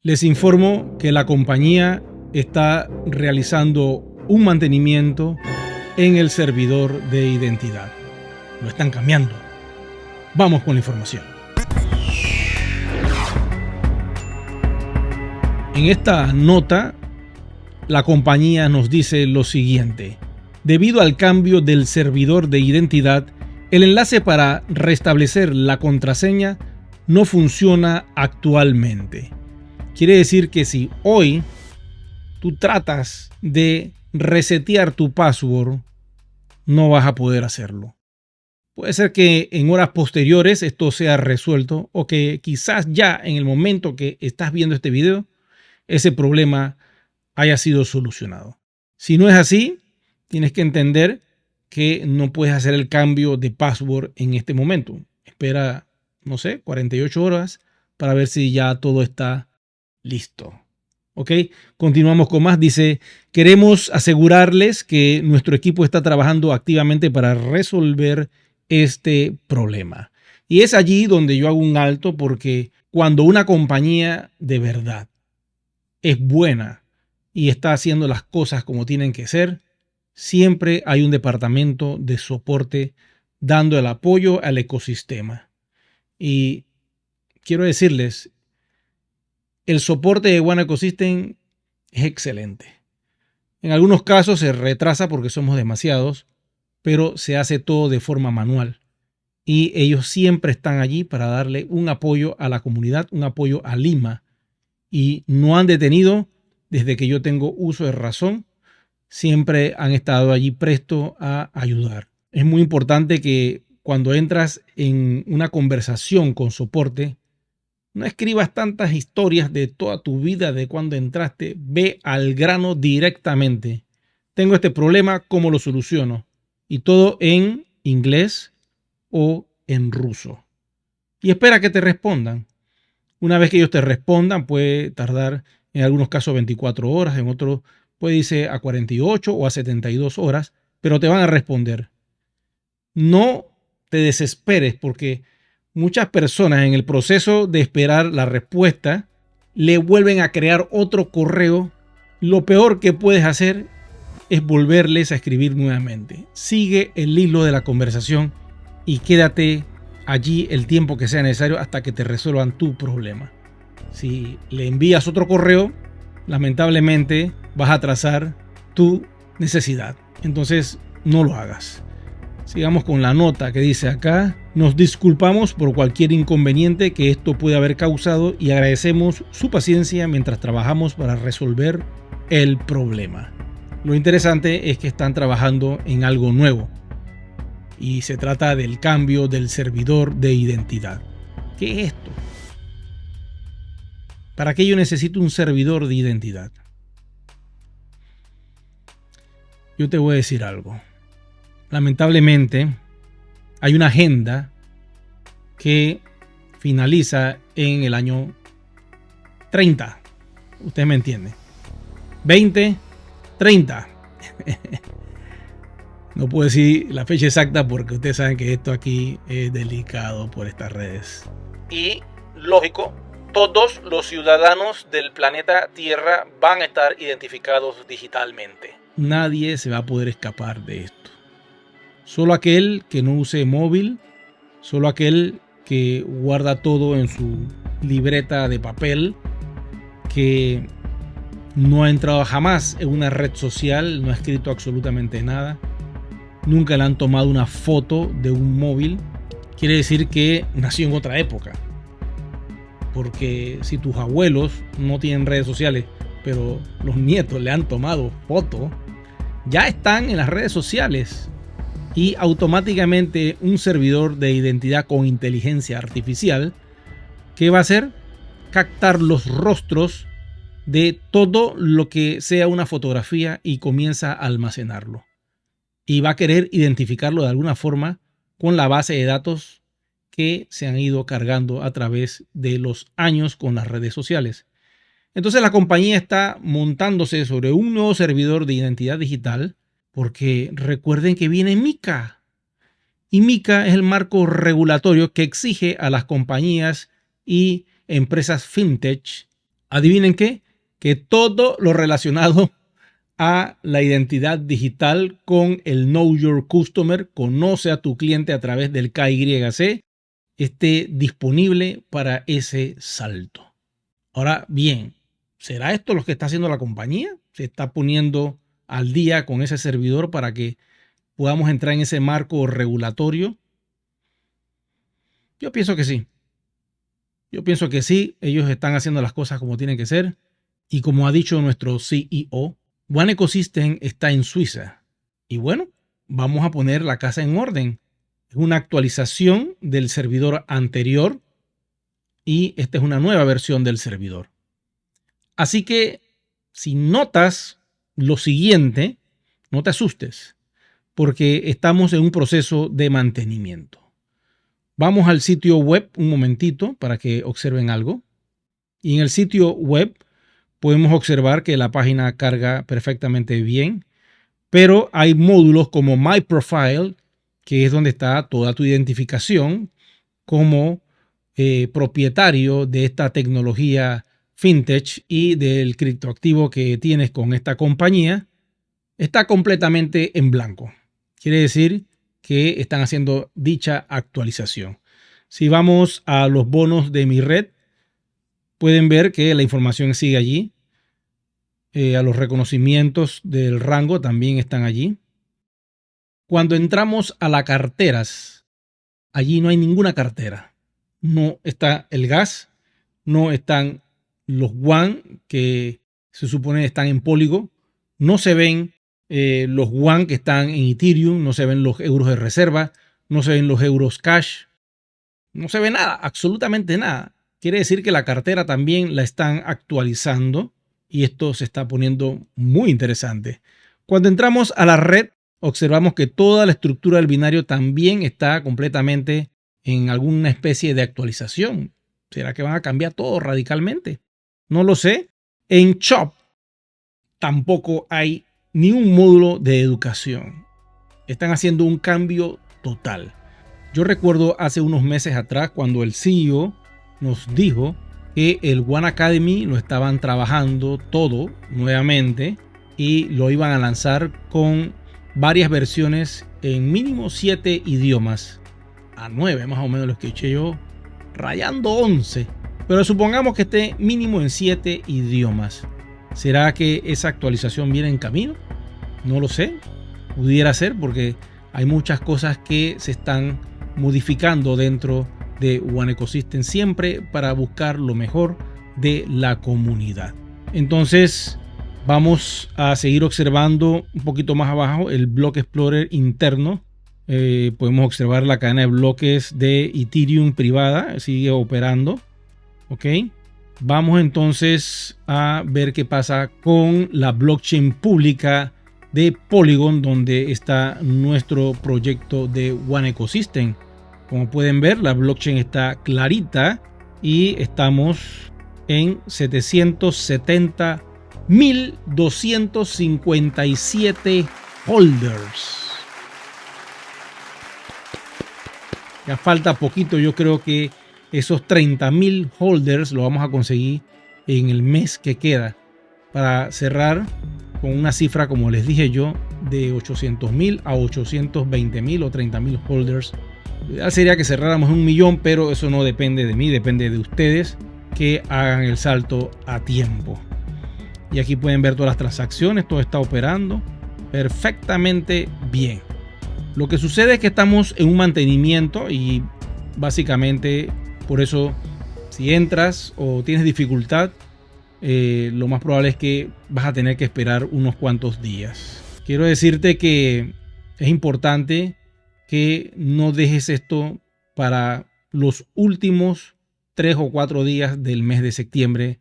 Les informo que la compañía está realizando un mantenimiento en el servidor de identidad. Lo están cambiando. Vamos con la información. En esta nota, la compañía nos dice lo siguiente. Debido al cambio del servidor de identidad, el enlace para restablecer la contraseña no funciona actualmente. Quiere decir que si hoy tú tratas de resetear tu password, no vas a poder hacerlo. Puede ser que en horas posteriores esto sea resuelto o que quizás ya en el momento que estás viendo este video, ese problema haya sido solucionado. Si no es así, tienes que entender que no puedes hacer el cambio de password en este momento. Espera, no sé, 48 horas para ver si ya todo está listo. Ok, continuamos con más. Dice, queremos asegurarles que nuestro equipo está trabajando activamente para resolver este problema. Y es allí donde yo hago un alto, porque cuando una compañía de verdad es buena y está haciendo las cosas como tienen que ser, siempre hay un departamento de soporte dando el apoyo al ecosistema. Y quiero decirles, el soporte de One Ecosystem es excelente. En algunos casos se retrasa porque somos demasiados, pero se hace todo de forma manual. Y ellos siempre están allí para darle un apoyo a la comunidad, un apoyo a Lima. Y no han detenido desde que yo tengo uso de razón. Siempre han estado allí presto a ayudar. Es muy importante que cuando entras en una conversación con soporte, no escribas tantas historias de toda tu vida, de cuando entraste. Ve al grano directamente. Tengo este problema, ¿cómo lo soluciono? Y todo en inglés o en ruso. Y espera que te respondan. Una vez que ellos te respondan, puede tardar en algunos casos 24 horas, en otros puede irse a 48 o a 72 horas, pero te van a responder. No te desesperes, porque muchas personas en el proceso de esperar la respuesta le vuelven a crear otro correo. Lo peor que puedes hacer es volverles a escribir nuevamente. Sigue el hilo de la conversación y quédate allí el tiempo que sea necesario hasta que te resuelvan tu problema. Si le envías otro correo, lamentablemente vas a atrasar tu necesidad. Entonces no lo hagas. Sigamos con la nota que dice acá. Nos disculpamos por cualquier inconveniente que esto puede haber causado y agradecemos su paciencia mientras trabajamos para resolver el problema. Lo interesante es que están trabajando en algo nuevo y se trata del cambio del servidor de identidad. ¿Qué es esto? ¿Para qué yo necesito un servidor de identidad? Yo te voy a decir algo. Lamentablemente, hay una agenda que finaliza en el año 30. Usted me entiende. 2030. No puedo decir la fecha exacta porque ustedes saben que esto aquí es delicado por estas redes. Y, lógico, todos los ciudadanos del planeta Tierra van a estar identificados digitalmente. Nadie se va a poder escapar de esto. Solo aquel que no use móvil, solo aquel que guarda todo en su libreta de papel, que no ha entrado jamás en una red social, no ha escrito absolutamente nada, nunca le han tomado una foto de un móvil, quiere decir que nació en otra época. Porque si tus abuelos no tienen redes sociales, pero los nietos le han tomado foto, ya están en las redes sociales. Y automáticamente un servidor de identidad con inteligencia artificial, ¿qué va a hacer? Captar los rostros de todo lo que sea una fotografía y comienza a almacenarlo. Y va a querer identificarlo de alguna forma con la base de datos que se han ido cargando a través de los años con las redes sociales. Entonces la compañía está montándose sobre un nuevo servidor de identidad digital, porque recuerden que viene MiCA. Y MiCA es el marco regulatorio que exige a las compañías y empresas fintech ¿Adivinen qué? Que todo lo relacionado a la identidad digital con el Know Your Customer, conoce a tu cliente a través del KYC, esté disponible para ese salto. Ahora bien, ¿será esto lo que está haciendo la compañía? ¿Se está poniendo al día con ese servidor para que podamos entrar en ese marco regulatorio? Yo pienso que sí. Yo pienso que sí, ellos están haciendo las cosas como tienen que ser. Y como ha dicho nuestro CEO, One Ecosystem está en Suiza. Y bueno, vamos a poner la casa en orden. Es una actualización del servidor anterior y esta es una nueva versión del servidor. Así que si notas lo siguiente, no te asustes, porque estamos en un proceso de mantenimiento. Vamos al sitio web un momentito para que observen algo. Y en el sitio web podemos observar que la página carga perfectamente bien, pero hay módulos como My Profile, que es donde está toda tu identificación como propietario de esta tecnología fintech y del criptoactivo que tienes con esta compañía, está completamente en blanco. Quiere decir que están haciendo dicha actualización. Si vamos a los bonos de mi red, pueden ver que la información sigue allí. A los reconocimientos del rango también están allí. Cuando entramos a las carteras, allí no hay ninguna cartera. No está el gas, no están los WAN que se supone están en Polygon, no se ven los WAN que están en Ethereum, no se ven los euros de reserva, no se ven los euros cash, no se ve nada, absolutamente nada. Quiere decir que la cartera también la están actualizando y esto se está poniendo muy interesante. Cuando entramos a la red, observamos que toda la estructura del binario también está completamente en alguna especie de actualización. ¿Será que van a cambiar todo radicalmente? No lo sé. En Chop tampoco hay ni un módulo de educación. Están haciendo un cambio total. Yo recuerdo hace unos meses atrás cuando el CEO nos dijo que el One Academy lo estaban trabajando todo nuevamente y lo iban a lanzar con varias versiones en mínimo 7 idiomas. A 9 más o menos lo escuché yo, rayando 11. Pero supongamos que esté mínimo en 7 idiomas. ¿Será que esa actualización viene en camino? No lo sé. Pudiera ser porque hay muchas cosas que se están modificando dentro de One Ecosystem siempre para buscar lo mejor de la comunidad. Entonces vamos a seguir observando un poquito más abajo el Block Explorer interno. Podemos observar la cadena de bloques de Ethereum privada, sigue operando. Ok, vamos entonces a ver qué pasa con la blockchain pública de Polygon, donde está nuestro proyecto de One Ecosystem. Como pueden ver, la blockchain está clarita y estamos en 770.257 holders. Ya falta poquito, yo creo que esos 30.000 holders lo vamos a conseguir en el mes que queda para cerrar con una cifra, como les dije yo, de 800.000 a 820.000 o 30.000 holders. Ya sería que cerráramos 1 millón, pero eso no depende de mí, depende de ustedes que hagan el salto a tiempo. Y aquí pueden ver todas las transacciones, todo está operando perfectamente bien. Lo que sucede es que estamos en un mantenimiento y básicamente por eso si entras o tienes dificultad, lo más probable es que vas a tener que esperar unos cuantos días. Quiero decirte que es importante que no dejes esto para los últimos 3 o 4 días del mes de septiembre,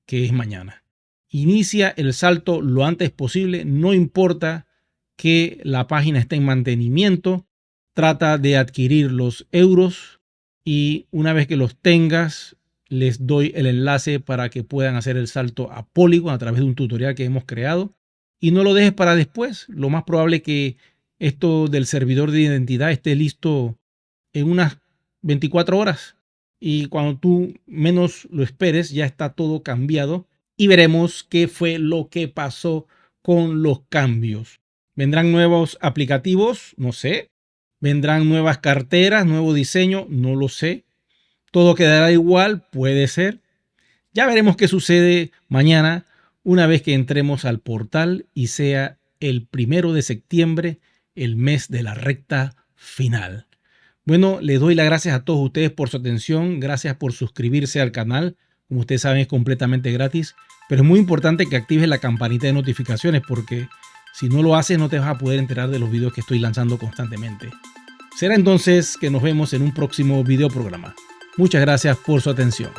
que es mañana. Inicia el salto lo antes posible, no importa que la página esté en mantenimiento, trata de adquirir los euros y una vez que los tengas, les doy el enlace para que puedan hacer el salto a Polygon a través de un tutorial que hemos creado. Y no lo dejes para después. Lo más probable es que esto del servidor de identidad esté listo en unas 24 horas. y cuando tú menos lo esperes ya está todo cambiado y veremos qué fue lo que pasó con los cambios. ¿Vendrán nuevos aplicativos? No sé. ¿Vendrán nuevas carteras, nuevo diseño? No lo sé. ¿Todo quedará igual? Puede ser. Ya veremos qué sucede mañana una vez que entremos al portal y sea el 1 de septiembre, el mes de la recta final. Bueno, les doy las gracias a todos ustedes por su atención. Gracias por suscribirse al canal. Como ustedes saben, es completamente gratis. Pero es muy importante que actives la campanita de notificaciones porque si no lo haces no te vas a poder enterar de los videos que estoy lanzando constantemente. Será entonces que nos vemos en un próximo video programa. Muchas gracias por su atención.